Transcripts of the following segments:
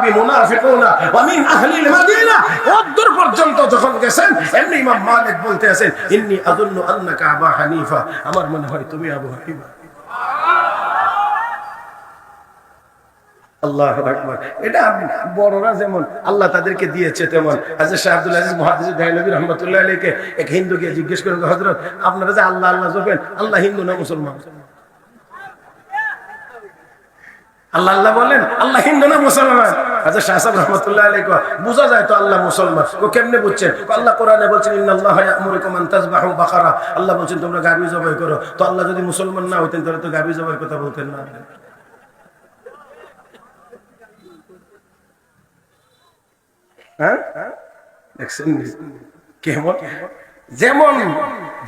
বিমুনাফিকুনা ওয়া মিন আহলিল মাদিনা ওদূর পর্যন্ত যখন গেছেন এমনি ইমাম মালিক বলতে আছেন ইন্নী আযুন্নু আন্নাকা আবা হানিফা, আমার মনে হয় তুমি আবু হানিফা। আল্লাহু আকবার। এটা বড়রা যেমন আল্লাহ তাদেরকে দিয়েছে তেমন হযরত শাহ আব্দুল আজিজ মুহাদ্দিস দেহলভী রাহমাতুল্লাহ আলাইহি এক হিন্দু গিয়ে জিজ্ঞেস করেন, হযরত আপনারা যে আল্লাহ আল্লাহ জপেন, আল্লাহ হিন্দু না মুসলমান? আল্লাহ আল্লাহ বলেন, আল্লাহ হিন্দু না মুসলমান? হযরত শাহ সাহেব রাহমাতুল্লাহ আলাইহি বুঝা যায় তো আল্লাহ মুসলমান। ও কেমনে বুঝছেন? আল্লাহ কোরআনে বলছেন ইন্নাল্লাহা ইয়া'মুরুকুম আন তাযবাহু বাকারা, আল্লাহ বলছেন তোমরা গাভী জবাই করো। তো আল্লাহ যদি মুসলমান না হতেন তাহলে তো গাভী জবাইয়ের কথা বলতেন না। কেমন যেমন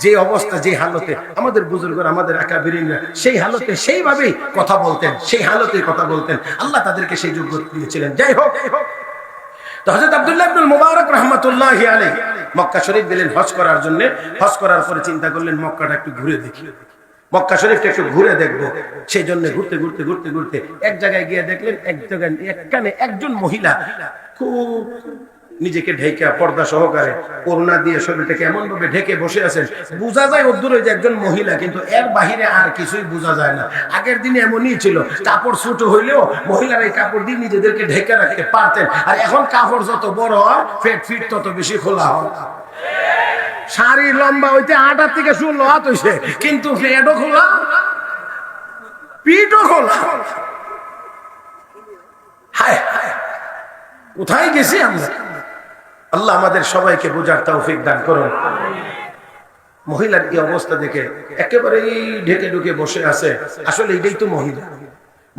যে অবস্থা যে হালতে আমাদের বুজুর্গরা আমাদের আকাবিরিনরা সেই হালতে সেইভাবেই কথা বলতেন, সেই হালতে কথা বলতেন। আল্লাহ তাদেরকে সেই যোগ্যতা দিয়েছিলেন। যাই হোক, তো হযরত আব্দুল্লাহ ইবনুল মুবারক রাহমাতুল্লাহি আলাইহি মক্কা শরীফ গেলেন হজ করার জন্য। হজ করার পরে চিন্তা করলেন মক্কাটা একটু ঘুরে দেখি, মক্কা শরীফটা একটু ঘুরে দেখবো। সেই জন্য ঘুরতে ঘুরতে ঘুরতে ঘুরতে এক জায়গায় গিয়ে দেখলেন এক জায়গায় একখানে একজন মহিলা খুব নিজেকে ঢেকে পর্দা সহকারে করোনা দিয়ে শরীরটাকে এমন ভাবে ঢেকে বসে আছেন, বোঝা যায় অদূরে যে একজন মহিলা, কিন্তু এর বাহিরে আর কিছুই বোঝা যায় না। আগের দিনে এমনই ছিল, কাপড় ছোট হইলেও মহিলারা এই কাপড় দিয়ে নিজেদেরকে ঢেকে রাখতে পারতেন। আর এখন কাপড় যত বড় হয় পেট ফিট তত বেশি খোলা হয়। শাড়ি লম্বা হইতে 8 থেকে 16 হাত হইছে, কিন্তু পেটও খোলা পিঠও খোলা। হায় হায়, কোথায় গেছি আমরা? আল্লাহ আমাদের সবাইকে বোঝার তৌফিক দান করুন। মহিলার কি অবস্থা দেখে একেবারে ঢেকে ঢুকে বসে আছে। আসলে এটাই তো মহিলা।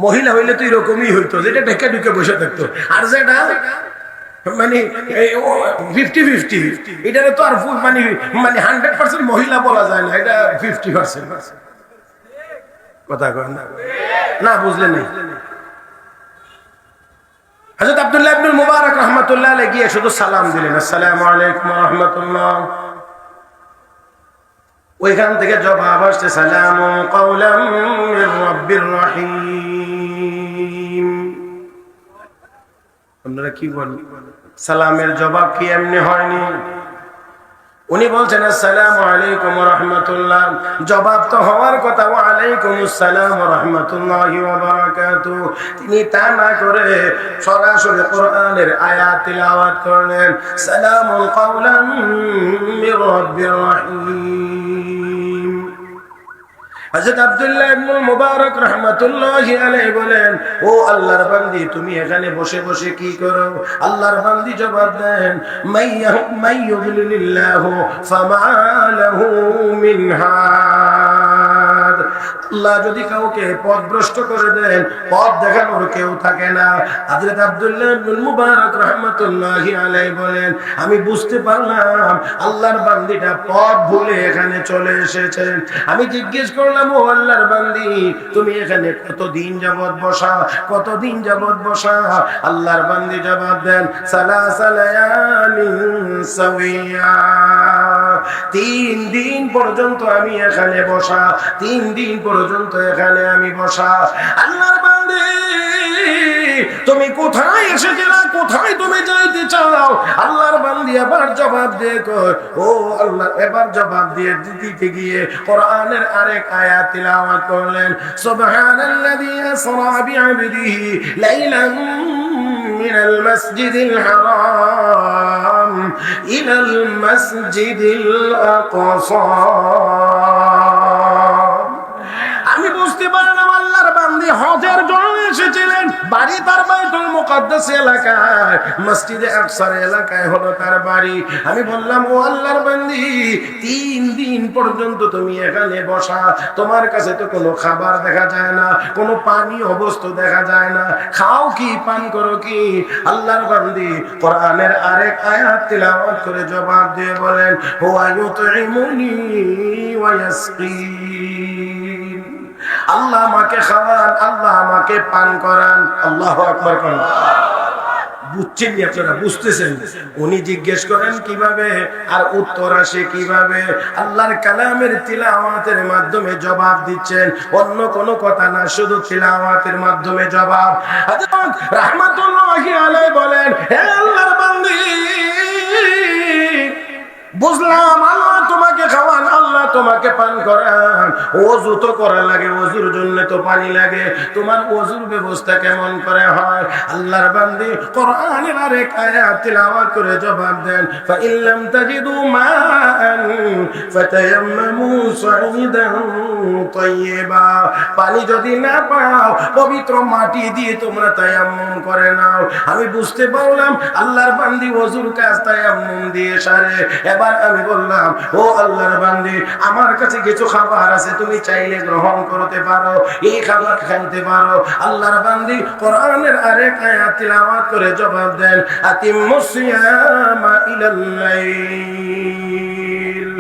মহিলা হইলে তো এরকমই হইতো, যেটা ঢেকে ঢুকে বসে থাকতো। আর যেটা মানে 50-50, এটা তো আর মানে 100% মহিলা বলা যায় না, এটা 50%। কথা কয় না, বুঝলেন না? হযরত আব্দুল্লাহ ইবনুল মুবারক রাহমাতুল্লাহ আলাইহি গিয়ে শুধু সালাম দিলেন, আসসালামু আলাইকুম ওয়া রাহমাতুল্লাহ। ওইখান থেকে জবাব আসছে সালামুন কাওলাম মির রাব্বির রহিম। আপনারা কি বলেন? সালামের জবাব কি এমনি হয়নি? উনি বলছেন আসসালামু আলাইকুম ওয়া রাহমাতুল্লাহ, জবাব তো হওয়ার কথা ওয়া আলাইকুমুস সালাম ওয়া রাহমাতুল্লাহি ওয়া বারাকাতুহু। তিনি তা না করে সরাসরি কোরআনের আয়াত তিলাওয়াত করলেন, সালামুল কাওলাম মির রাব্বির রহিম। হযরত আব্দুল্লাহ ইবনুল মুবারক রাহমাতুল্লাহি আলাইহি বলেন, ও আল্লাহর বান্দি, তুমি এখানে বসে বসে কি করো? আল্লাহর বান্দি জবাব দেন, মাইয়ুযলিলিল্লাহু ফামা লাহু মিন হাদ। আল্লাহ যদি কাউকে পথভ্রষ্ট করে দেন, পথ দেখানোর কেউ থাকে না। হযরত আব্দুল্লাহ ইবনুল মুবারক রাহমাতুল্লাহি আলাইহি বলেন, আমি বুঝতে পারলাম আল্লাহর বান্দিটা পথ ভুলে এখানে চলে এসেছেন। আমি জিজ্ঞেস করলাম, ও আল্লাহর বান্দি, তুমি এখানে কতদিন যাবত বসা? কতদিন যাবত বসা? আল্লাহর বান্দি জবাব দেন, সালাসা লায়ালিন সাওয়িয়া। 3 দিন পর্যন্ত আমি এখানে বসা, 3 দিন পর্যন্ত এখানে আমি বসা। আল্লাহর বান্দি, তুমি কোথায় এসেছিলা? কোথায় তুমি যাইতে চাও? আল্লাহর বান্দি এবার জবাব দিয়ে কয়, ও আল্লাহ, এবার জবাব দিয়ে দিতে গিয়ে কোরআনের আরেক আয়াত তিলাওয়াত করলেন, সুবহানাল্লাযী আসরা বিআবদিহি লাইলান মিনাল মাসজিদিল হারাম ইলাল মাসজিদিল আকসা। আমি বুঝতে পারলাম আল্লাহর বান্দি হজের জন্য এসেছিলেন। বাড়ি তার বাইতুল মুকাদ্দাস এলাকায়, মসজিদে আকসার এলাকায় হলো তার বাড়ি। আমি বললাম, ও আল্লাহর বান্দি, 3 দিন পর্যন্ত তুমি এখানে বসা, তোমার কাছে তো কোনো খাবার দেখা যায় না, কোনো পানীয় বস্তু দেখা যায় না, খাও কি, পান করো কি? আল্লাহর বান্দি কোরআনের আরেক আয়াত তিলাওয়াত করে জবাব দিয়ে বলেন, হুয়া ইউতঈমুনি ওয়া ইয়াসকিন। আল্লাহ আমাকে খাওয়ান, আল্লাহ আমাকে পান করান। আল্লাহু আকবার করেন। বুঝছেন নি আপনারা? বুঝতেছেন? উনি জিজ্ঞেস করেন কিভাবে, আর উত্তর আসে কিভাবে? আল্লাহর কালামের তিলাওয়াতের মাধ্যমে জবাব দিচ্ছেন, অন্য কোনো কথা না, শুধু তিলাওয়াতের মাধ্যমে জবাব। হযরত রাহমাতুল্লাহি আলাইহি ওযু তো করা লাগে, ওযুর জন্য তো পানি লাগে, তোমার ওযুর ব্যবস্থা কেমন করে হয়? আল্লাহর বান্দী কোরআনের আরেক আয়াত তিলাওয়াত করে জবাব দেন, ফা ইল্লাম তাজিদু মাআন ফাতায়াম্মামু সাঈদান তাইয়্যিবা, পানি যদি না পাও পবিত্র মাটি দিয়ে তোমরা তায়াম্মুম করে নাও। আমি বুঝতে পারলাম আল্লাহর বান্দী ওযুর কাজ তায়াম্মুম দিয়ে সারে। এবার আমি বললাম, ও আল্লাহর বান্দী, আমার কাছে কিছু খাবার আছে, তুমি চাইলে গ্রহণ করতে পারো, এই খাবার খাইতে পারো। আল্লাহর বান্দী কোরআনের আরেক আয়াত তিলাওয়াত করে জবাব দেন, আতিম্মুস সিয়ামা ইলাল লাইল,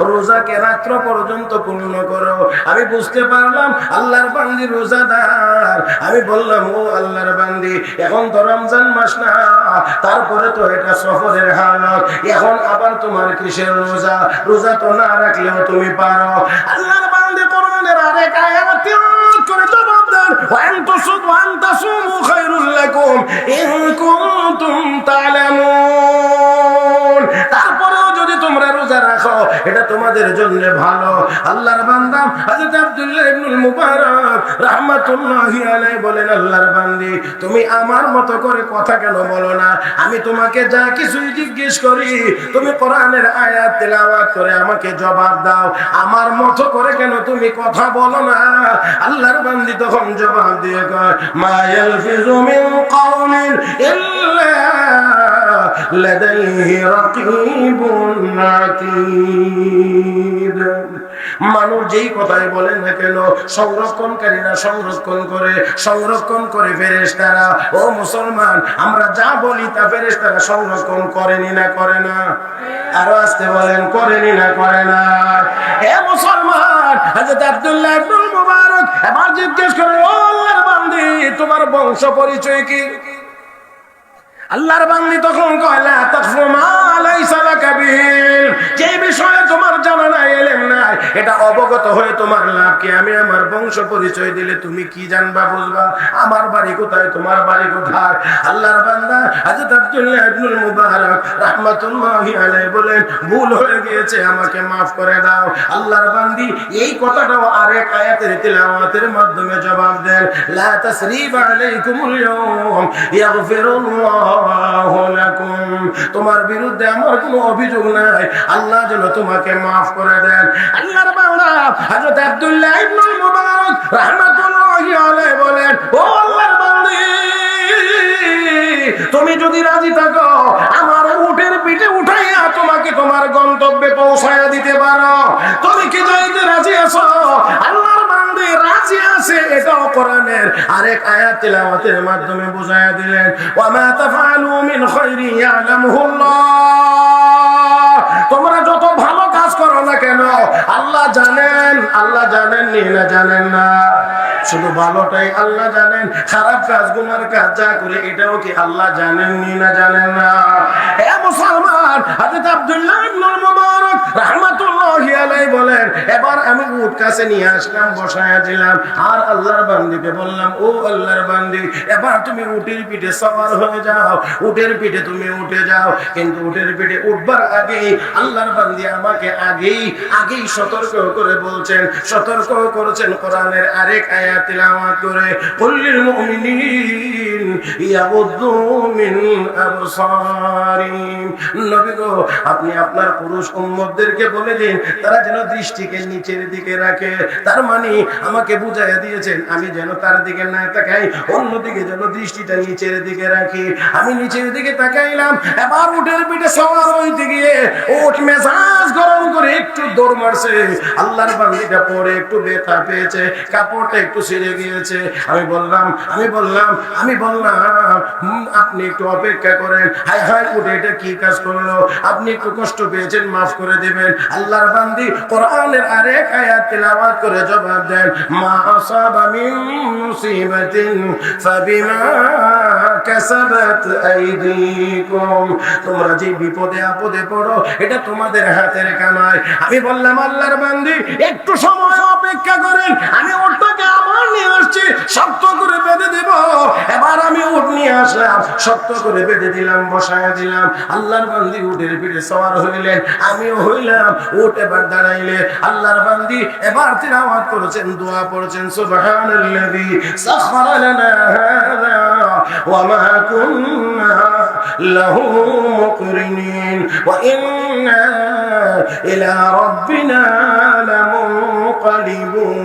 রোজাকে রাত্র পর্যন্ত পূর্ণ করো। আমি বুঝতে পারলাম আল্লাহর বান্দী রোজাদার। আমি বললাম, ও আল্লাহর বান্দী, এখন তো রমজান মাস না, তারপরে তো এটা সফরের হালত, এখন আবার তোমার কিসের রোজা? রোজা তো না রাখলেও তুমি পারো। আল্লাহর বান্দী কোরআনের আরেক আয়াত তিলাওয়াত করে জবাব দেন, ওয়া আনতাসুমু খায়রুল লাকুম ইন কুনতুম তা'লামুন, তারপরেও যদি তোমরা রোজা রাখো এটা তোমাদের জন্য ভালো। আল্লাহর বান্দা হযরত আব্দুল্লাহ ইবনুল মুবারক রাহমাতুল্লাহি আলাইহি বলেন, আল্লাহর বান্দী, তুমি আমার মতো করে কথা কেন বলো না? আমি তোমাকে যা কিছুই জিজ্ঞেস করি তুমি কোরআনের আয়াত তেলাওয়াত করে আমাকে জবাব দাও, আমার মতো করে কেন তুমি কথা বলো না? আল্লাহর বান্দী তখন জবাব দিয়ে কয়, মা ইয়ালফিযু মিন কাওলিন ইল্লা লাদাইহি রাকীবুন আতীদ। মানুষ যেই কথাই বলেন না কেন সংরক্ষণকারীরা সংরক্ষণ করে ফেরেশতারা। ও মুসলমান, আমরা যা বলি তা ফেরেশতারা সংরক্ষণ করেনি না করে না? আরো আসতে বলেন, করেনি না করে না? হে মুসলমান, হযরত আব্দুল্লাহ ইবনুল মুবারক এবার জিজ্ঞেস করে, ও আল্লাহর বান্দী, তোমার বংশ পরিচয় কি? আল্লাহর বান্দী তখন কয়, লা তাকফু মা লাইসা লাকা বিহি, যে বিষয়ে তোমার জানা নাই, ইলম নাই, এটা অবগত হয়ে তোমার লাভ কি? আমি আমার বংশ পরিচয় দিলে তুমি কি জানবা, বুঝবা? আমার বাড়ি কোথায়, তোমার বাড়ি কোথায়? আল্লাহর বান্দা হযরত আব্দুল্লাহ ইবনুল মুবারক রাহমাতুল্লাহি আলাইহি বলেন, ভুল হয়ে গিয়েছে, আমাকে maaf করে দাও। আল্লাহর বান্দী এই কথাটাও আরেক আয়াতের তিলাওয়াতের মাধ্যমে জবাব দেন, লা তাসরিবা আলাইকুমুল ইয়াওম ইয়াগফিরুল্লাহ লাকুম, তোমার বিরুদ্ধে আমার কোনো অভিযোগ নাই, আল্লাহ যেন তোমাকে maaf করে দেন। আল্লাহর বান্দা হযরত আব্দুল্লাহ ইবনুল মুবারক রাহমাতুল্লাহি আলাইহি বলেন, ও আল্লাহর বান্দী, তুমি যদি রাজি থাকো আমার উটের পিঠে উঠাইয়া তোমাকে তোমার গন্তব্যে পৌঁছায়া দিতে পারো, তুমি কি যাইতে রাজি আছো? আল্লাহর বান্দী রাজি আছে, এটাও কোরআনের আরেক আয়াত তিলাওয়াতের মাধ্যমে বুঝায়া দিলেন, ওয়া মা তাফআলু মিন খায়রিন ইয়ালামুহুল্লাহ, তোমরা যত ভালো কাজ করো না কেন আল্লাহ জানেন। আল্লাহ জানেন না জানেন না? শুধু ভালোটাই আল্লাহ জানেন, খারাপ কাজ গুনার কাজ যা করে এটাও কি আল্লাহ জানেন না জানেন না? হে মুসলমান, হযরত আব্দুল্লাহ ইবনুল মুবারক রাহমাতুল্লাহি আলাইহি বলেন, এবার আমি উট কাছে নিয়ে আসলাম, বসায়া দিলাম, আর আল্লাহর বান্দীকে বললাম, ও আল্লাহর বান্দী, এবার তুমি উটের পিঠে সওয়ার হয়ে যাও, উটের পিঠে তুমি উঠে যাও। কিন্তু উটের পিঠে উঠবার আগেই আল্লাহর বান্দী আমাকে আগেই সতর্ক করে বলছেন, সতর্ক করেছেন কোরআনের আরেক আয়াত তিলাওয়াত করে, কুল্লিল মুমিনিন ইয়াগুদ্দু মিন আবসারিহিম, নবী গো, আপনি আপনার পুরুষ উম্মতদেরকে বলে দিন তারা যেন দৃষ্টিকে নিচের দিকে রাখে। তার মানে আমাকে বুঝাইয়া দিয়েছেন আমি যেন তার দিকে না তাকাই, অন্যদিকে যেন দৃষ্টিটা নিচের দিকে রাখি। আমি নিচের দিকে তাকাইলাম, এবার উটের পিঠে সওয়ার হইতে গিয়ে উট মেজাজ গরম করে একটু দৌড় মারছে। আল্লাহর বান্দীটা পরে একটু ব্যথা পেয়েছে, কাপড়টা একটু ছিঁড়ে গিয়েছে। আমি বললাম আপনি একটু অপেক্ষা করেন। হায় হায়, উঠে এটা কি কাজ করলো? আপনি একটু কষ্ট পেয়েছেন, মাফ করে দিবেন। আল্লাহর বান্দী কোরআনের আরেক আয়াত তেলাওয়াত করে জবাব দেন, মা আসাবা মিন মুসিবাতিন ফাবিমা কাসাবাত আইদিকুম, তোমরা যে বিপদে আপদে পড়ো এটা তোমাদের হাতের কামাই। আমি বললাম, আল্লাহর বান্দী একটু সময় অপেক্ষা করেন, আমি উটটাকে আবার নিয়ে আসছি, শক্ত করে বেঁধে দেব। এবার আমি উট নিয়ে আসলাম, শক্ত করে বেঁধে দিলাম, বসায়া দিলাম। আল্লাহর বান্দী উটের পিঠে সওয়ার হইলেন, আমিও হইলাম। উট এবার দাঁড়াইলে আল্লাহর বান্দি এবার তিলাওয়াত করেছেন, দোয়া পড়েছেন, সুবহানাল্লাযী সাখখারা লানা হাযা ওয়া মা কুন্না লাহু মুকরিনিন ওয়া ইন্না ইলা রাব্বিনা লামুনকালিবুন।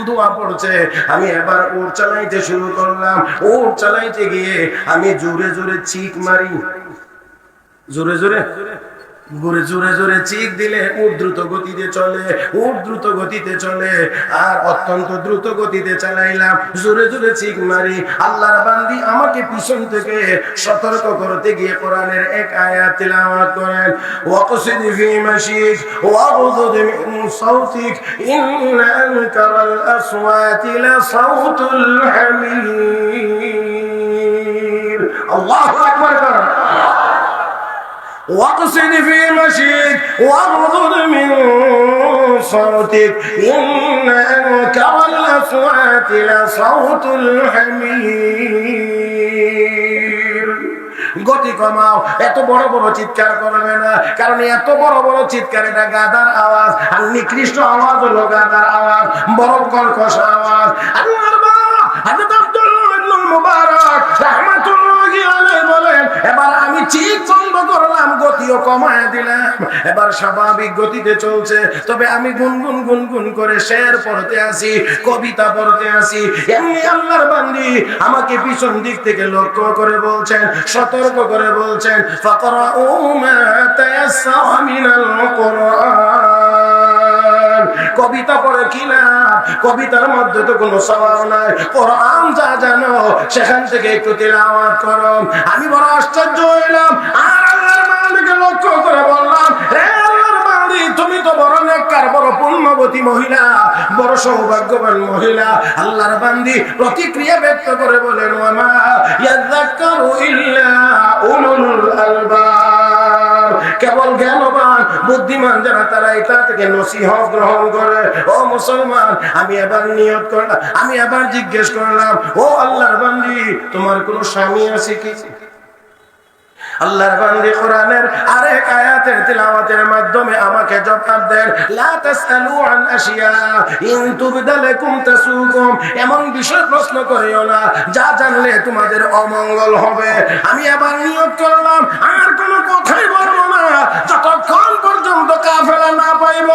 দোয়া পড়ছে, আমি এবার উট চালাইতে শুরু করলাম। উট চালাইতে গিয়ে আমি জোরে জোরে চিক মারি, জোরে জোরে জোরে জোরে চিক দিলে উট দ্রুত গতিতে চলে, উট দ্রুত গতিতে চলে। আর অত্যন্ত দ্রুত গতিতে চালাইলাম, জোরে জোরে চিক মারি। আল্লাহর বান্দি আমাকে পিছন থেকে সতর্ক করতে গিয়ে কোরআনের এক আয়াত তিলাওয়াত করেন, ওয়াকসিদ ফি মাশিক ওয়াগযুদ মিন সাওতিক ইন্না আনকারাল আসওয়াতি লাসাউতুল হামির। আল্লাহু আকবার। واقصد في مشيك واغضض من صوتك إن أنكر الأصوات لصوت الحمير। গতি কমাও, এত বড় বড় চিৎকার করবে না, কারণ এত বড় বড় চিৎকার এটা গাদার আওয়াজ, আর নিকৃষ্ট আওয়াজ হলো গাদার আওয়াজ, বড় কর্কশ আওয়াজ। আল্লাহর বাবা হযরত আব্দুল্লাহ ইবনে মুবারক রাহমাতুল্লাহি আলাইহি বলেন, এবার আমি চিৎ বন্ধ করলাম, গতিও কমায় দিলাম, এবার স্বাভাবিক গতিতে চলছে। তবে আমি গুনগুন গুনগুন করে শের পড়তে আসি, কবিতা পড়তে আসি। এমনি আল্লাহর বান্দি আমাকে পিছন দিক থেকে লক্ষ্য করে বলছেন, সতর্ক করে বলছেন, ফাকরাউ মা তায়াসসারা মিনাল কুরআন। কবিতা পড়ে কি না, কবিতার মধ্যে তো কোনো সওয়াব নাই। কোরআন যা জানো সেখান থেকে একটু তিলাওয়াত করো। আমি বড় আশ্চর্য হইলাম, আর আল্লাহর মালিককে লক্ষ্য করে বললাম, হে আল্লাহর মালিক, তুমি তো বড় নেককার, বড় পুণ্যবতী মহিলা, বড় সৌভাগ্যবান মহিলা। আল্লাহর বান্দি প্রতিক্রিয়া ব্যক্ত করে বলেন, ওয়া মা ইয়াযাক্কারু ইল্লা উলুল আলবাব। কেবল জ্ঞানবান বুদ্ধিমান যারা, তারা এটা থেকে নসিহত গ্রহণ করে। ও মুসলমান, আমি এবার নিয়ত করলাম, আমি এবার জিজ্ঞেস করলাম, ও আল্লাহর বান্দি, তোমার কোনো স্বামী আছে কি? আল্লাহর বান্দি কোরআনের আরেক আয়াতের তিলাওয়াতের মাধ্যমে আমাকে জবাব দেন, লা তাসআলু আন আশিয়া ইন তুবদা লাকুম তাসুকুম। এমন বিষয় প্রশ্ন করিও না যা জানলে তোমাদের অমঙ্গল হবে। আমি আবার নিয়ত করলাম, আর কোনো কথাই বলবো না যতক্ষণ পর্যন্ত কাফেলা না পাইব।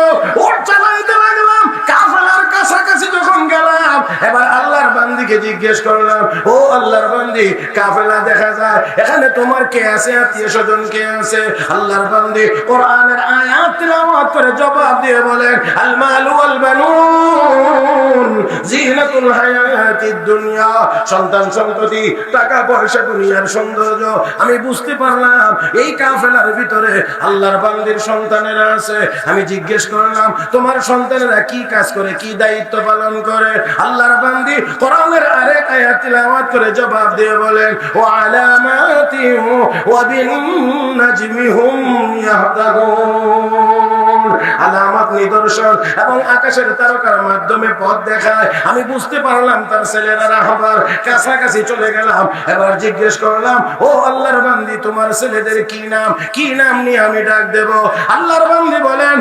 ওর চালাইতে লাগলাম, কাফেলার কাছাকাছি যখন গেলাম, এবার আল্লাহর বান্দিকে জিজ্ঞেস করলাম, ও আল্লাহর বান্দি, কাফেলা দেখা যায়, এখানে তোমার কে আছে, আত্মীয় স্বজন কে আছে? আল্লাহর বান্দি কোরআনের আয়াত তিলাওয়াত করে জবাব দিয়ে বলেন, আল মালু ওয়াল বানুন জিনাতুল হায়াতিদ দুনিয়া। সন্তান সন্ততি, টাকা পয়সা, দুনিয়ার সৌন্দর্য। আমি বুঝতে পারলাম এই কাফেলার ভিতরে আল্লাহর বান্দির সন্তানেরা আছে। আমি জিজ্ঞেস করলাম, তোমার সন্তানেরা কি কাজ করে, কি দায়িত্ব পালন করে? আল্লাহর বান্দি কোরআনের আরেক আয়াত তিলাওয়াত করে জবাব দিয়ে বলেন, ওয়া আলামাতি ওয়া বিন নাজমি হুম ইয়াহতাদুন। আলামত, নিদর্শন এবং আকাশের তারকার মাধ্যমে পথ দেখায়। আমি বুঝতে পারলাম তার ছেলেরা রাহবার কাছাকাছি চলে গেলাম। এবার জিজ্ঞেস করলাম, ও আল্লাহর বান্দি, তোমার ছেলেদের কি নাম, কি নাম নিয়ে আমি ডাক দেব? আল্লাহর বান্দি বলেন,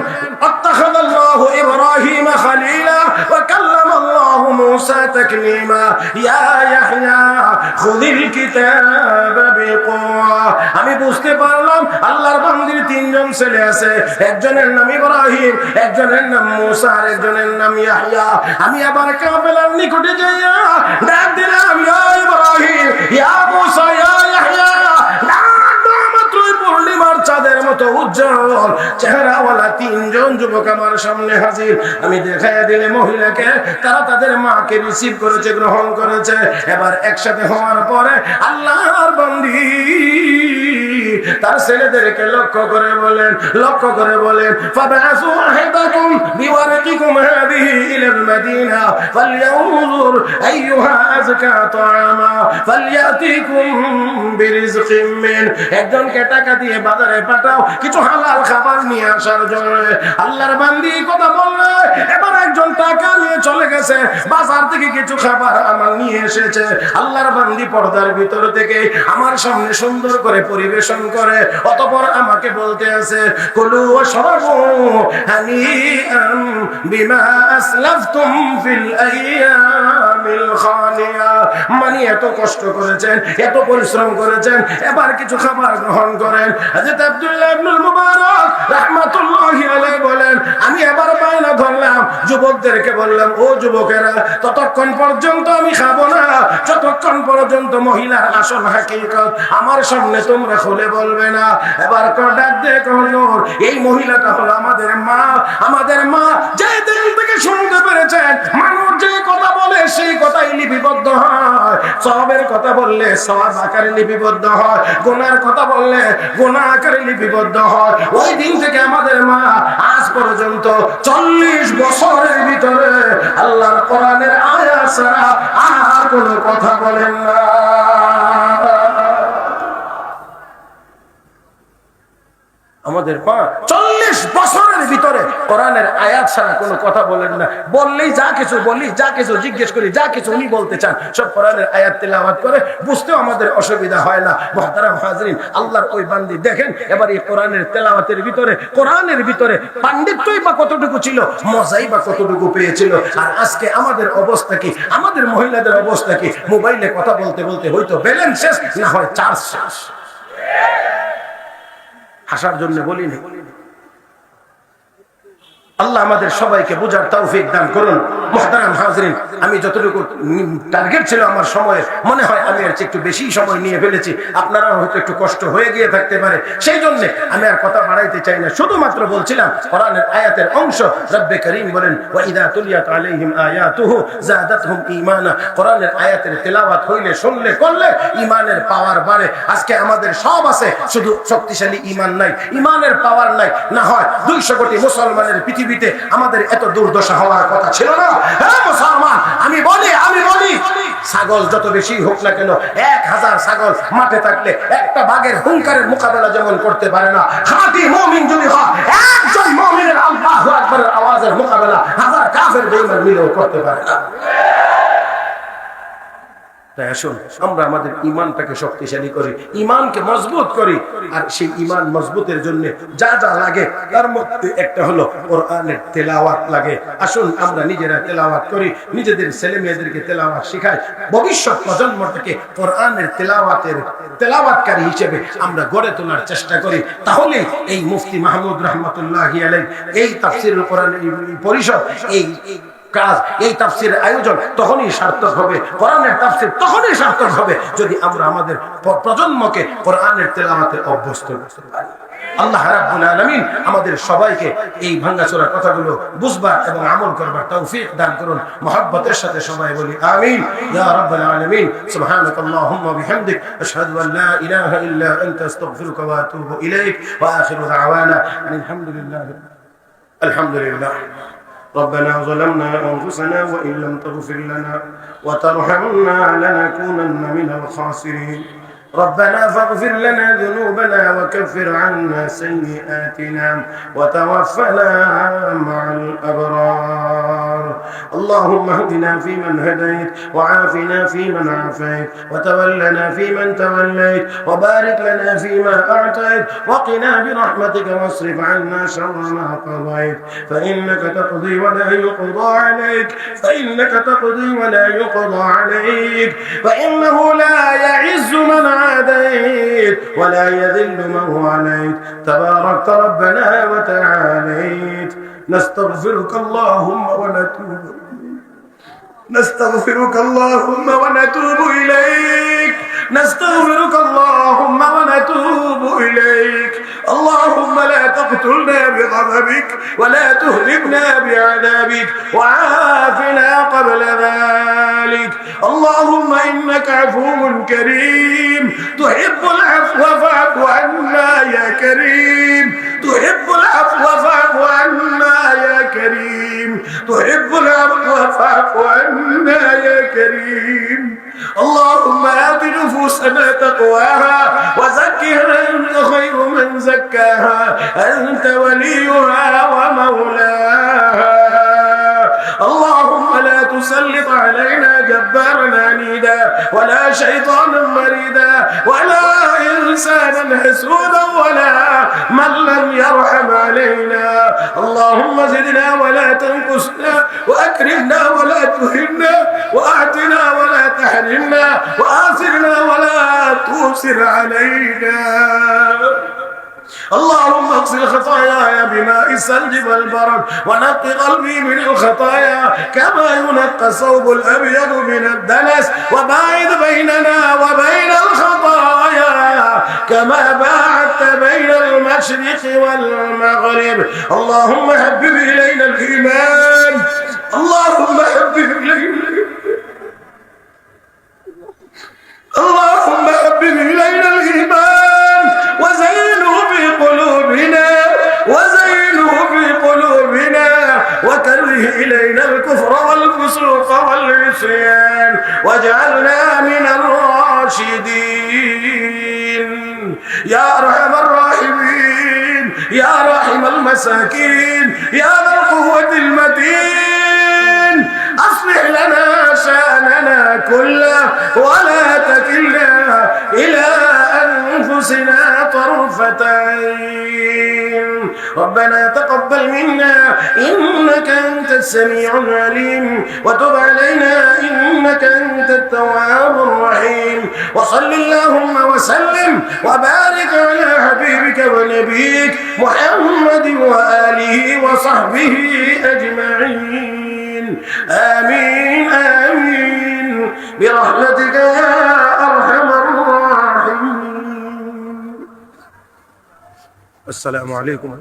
আত্তাখাযাল্লাহু ইব্রাহিম খলিলা ওয়া কাল্লামাল্লাহু মূসা তাকলিমা ইয়া ইয়াহইয়া খুযিল কিতাবা বিকুওয়া। আমি বুঝতে পারলাম আল্লাহর বান্দির তিনজন ছেলে আছে, একজনের নাম ইব্রাহিম, একজনের নাম মূসা, আর একজনের নাম ইয়াহইয়া। আমি আবার কাফেলার নিকটে যাইয়া ডাক দিলাম, ইয়া ইব্রাহিম, ইয়া মূসা, ইয়া ইয়াহইয়া। পূর্ণিমার চাঁদের মতো উজ্জ্বল চেহারাওয়ালা তিনজন যুবক আমার সামনে হাজির। আমি দেখাইয়া দিলে মহিলাকে, তারা তাদের মাকে রিসিভ করেছে, গ্রহণ করেছে। এবার একসাথে হওয়ার পরে আল্লাহর বান্দি তার ছেলেদেরকে লক্ষ্য করে বলেন, ফাবাসু ওয়াহিদাকুম বিওয়ারাকিকুম হাদিহি ইলাল মাদিনা ফালইয়ানজুর আইয়ুহা আযকা তাআমা ফালইয়াতিকুম বিরিজকিম মিন। একজনকে টাকা দিয়ে বাজারে পাঠাও কিছু হালাল খাবার নিয়ে আসার জন্য। আল্লাহর বান্দি কথা বললে, এবার একজন টাকা নিয়ে চলে গেছে, বাজার থেকে কিছু খাবার আমার নিয়ে এসেছে। আল্লাহর বান্দি পর্দার ভিতর থেকে আমার সামনে সুন্দর করে পরিবেশন করে করে অতঃপর আমাকে বলতে আছে কুলু ওয়াশরাবু হানিআম বিমা আসলাফতুম ফিল আইয়ামিল খালিয়া। মানে এত কষ্ট করেছেন, এত পরিশ্রম করেছেন, এবার কিছু খাবার গ্রহণ করেন। হযরত আব্দুল্লাহ ইবনুল মুবারক রাহমাতুল্লাহি আলাইহি বলেন, আমি এবার বায়না ধরলাম, যুবকদেরকে বললাম, ও যুবকেরা, ততক্ষণ পর্যন্ত আমি খাবো না যতক্ষণ পর্যন্ত মহিলার আসল হাকিকত আমার সামনে তোমরা খুলে বলবে না। এবার ডাক দিয়ে হুজুর, এই মহিলাটা হলো আমাদের মা। আমাদের মা যে দিন থেকে শুনতে পেরেছেন মানুষ যে কথা বলে সেই কথাই লিপিবদ্ধ হয়, সওয়াবের কথা বললে সওয়াব আকারে লিপিবদ্ধ হয়, গুনার কথা বললে গুনাহ আকারে লিপিবদ্ধ হয়। ওই দিন থেকে আমাদের মা আজ পর্যন্ত 40 বছরের ভিতরে আল্লাহর কোরআনের আয়াত ছাড়া আর কোনো কথা বলেন না। আমাদের মা 40 বছরের ভিতরে কোরআনের আয়াত ছাড়া কোনো কথা বলেন না। বললেই যা কিছু বলি, যা কিছু জিজ্ঞেস করি, যা কিছু উনি বলতে চান সব কোরআনের আয়াত তেলাওয়াত করে, বুঝতেও আমাদের অসুবিধা হয় না। মুহতারাম হাজরিন, আল্লাহর ওই বান্দি দেখেন এবার এই কোরআনের তেলাওয়াতের ভিতরে, কোরআনের ভিতরে পাণ্ডিত্যই বা কতটুকু ছিল, মজাই বা কতটুকু পেয়েছিল। আর আজকে আমাদের অবস্থা কি, আমাদের মহিলাদের অবস্থা কি? মোবাইলে কথা বলতে বলতে হয়তো ব্যালেন্স শেষ, না হয় চার্জ শেষ। হাসার জন্য বলিনি। আল্লাহ আমাদের সবাইকে বুঝার তৌফিক দান করুন। মুহতারাম হাজরিন, আমি যতটুকু টার্গেট ছিল আমার সময়ের, মনে হয় আমি এর চেয়ে একটু বেশি সময় নিয়ে ফেলেছি। আপনারা হয়তো একটু কষ্ট হয়ে গিয়ে থাকতে পারে, সেই জন্য আমি আর কথা বাড়াইতে চাই না। শুধুমাত্র বলছিলাম কোরআনের আয়াতের অংশ। রব্বে করিম বলেন, ওয়া ইযা তুলিয়াত আলাইহিম আয়াতুহু যাদাতহুম ঈমানা। কোরআনের আয়াতের তেলাওয়াত হইলে, শুনলে, করলে ঈমানের পাওয়ার বাড়ে। আজকে আমাদের সব আছে, শুধু শক্তিশালী ঈমান নাই, ঈমানের পাওয়ার নাই। না হয় 200 কোটি মুসলমানের পৃথিবীতে আমাদের এত দুর্দশা হওয়ার কথা ছিল না। হ্যাঁ মুসলমান, আমি বলি ছাগল যত বেশি হোক না কেন, 1000 ছাগল মাঠে থাকলে একটা বাঘের হুঙ্কারের মোকাবেলা যেমন করতে পারে না, খাঁটি মুমিন যদি হয় একজন মুমিনের আল্লাহু আকবারের আওয়াজের মোকাবেলা 1000 কাফের বেঈমান মিলেও করতে পারে না। তাই আসুন আমরা আমাদের ঈমানটাকে শক্তিশালী করি, ঈমানকে মজবুত করি। আর সেই ঈমান মজবুতের জন্য যা যা লাগে তার মধ্যে একটা হলো কোরআনের তেলাওয়াত লাগে। আসুন আমরা নিজেরা তেলাওয়াত করি, নিজেদের ছেলে মেয়েদেরকে তেলাওয়াত শেখাই, ভবিষ্যৎ প্রজন্মটাকে কোরআনের তেলাওয়াতকারী হিসেবে আমরা গড়ে তোলার চেষ্টা করি। তাহলে এই মুফতি মাহমুদ রহমাতুল্লাহি আলাইহি এই তাফসীরুল কোরআন পরিষদ, এই কাজ, এই তাফসীরের আয়োজন তখনই সার্থক হবে, কোরআনের তাফসীর তখনই সার্থক হবে যদি আমরা আমাদের প্রজন্মকে কোরআনের তেলাওয়াতে অভ্যস্ত করতে পারি। আল্লাহ রাব্বুল আলামিন আমাদের সবাইকে এই ভাঙাচোরা কথাগুলো বুঝবার এবং আমল করবার তৌফিক দান করুন। মহব্বতের সাথে সবাই বলি আমিন ইয়া রাব্বাল আলামিন। সুবহানাকাল্লাহুম্মা ওয়া বিহামদিক আশহাদু আল লা ইলাহা ইল্লা আনতা আস্তাগফিরুকা ওয়া আতুবু ইলাইক ওয়া আখিরু দাওয়ানা আলহামদুলিল্লাহ। ربنا ظلمنا أنفسنا وإن لم تغفر لنا وترحمنا لنكونن من الخاسرين. ربنا فاغفر لنا ذنوبنا وكفر عنا سيئاتنا وتوفنا مع الأبرار. اللهم اهدنا فيمن هديت وعافنا فيمن عافيت وتولنا فيمن توليت وبارك لنا فيما أعطيت وقنا برحمتك واصرف عنا شر ما قضيت فإنك تقضي ولا يقضى عليك فإنه لا يعز من عاديت ولا يذل من واليت تباركت ربنا وتعاليت. نستغفرك اللهم ونتوب إليك. اللهم لا تقتلنا بغضبك ولا تهلكنا بعذابك وعافنا قبل ذلك. اللهم إنك عفو كريم تحب العفو فاعف عنا يا كريم. اللهم آت نفوسنا تقواها وزكها أنت خير من زكاها أنت وليها ومولاها. اللهم لا تسلط علينا جبارا عنيدا ولا شيطانا مريدا ولا إنسانا حسودا ولا من لم يرحم علينا. اللهم زدنا ولا تنقصنا وأكرمنا ولا تهنا وأعطنا ولا تحرمنا وآثرنا ولا تؤثر علينا. اللهم اغسل خطاياي بماء الثلج والبرد ونق قلبي من الخطايا كما ينقى الثوب الأبيض من الدنس وباعد بيننا وبين الخطايا كما باعدت بين المشرق والمغرب. اللهم حبب إلينا الإيمان. اللهم حبب إلينا اللهم حبب إلينا الإيمان وزينه في قلوبنا وكره إلينا الكفر والفسوق والعصيان واجعلنا من الراشدين. يا أرحم الراحمين يا راحم المساكين يا ذا القوة المتين أصلح لنا شأننا كله ولا تكلنا إلى أنفسنا طرفة عين. ربنا تقبل منا إنك أنت السميع العليم وتب علينا إنك أنت التواب الرحيم. وصل اللهم وسلم وبارك على حبيبك ونبيك محمد وآله وصحبه أجمعين. آمين آمين برحمتك يا أرحم الراحمين. السلام عليكم.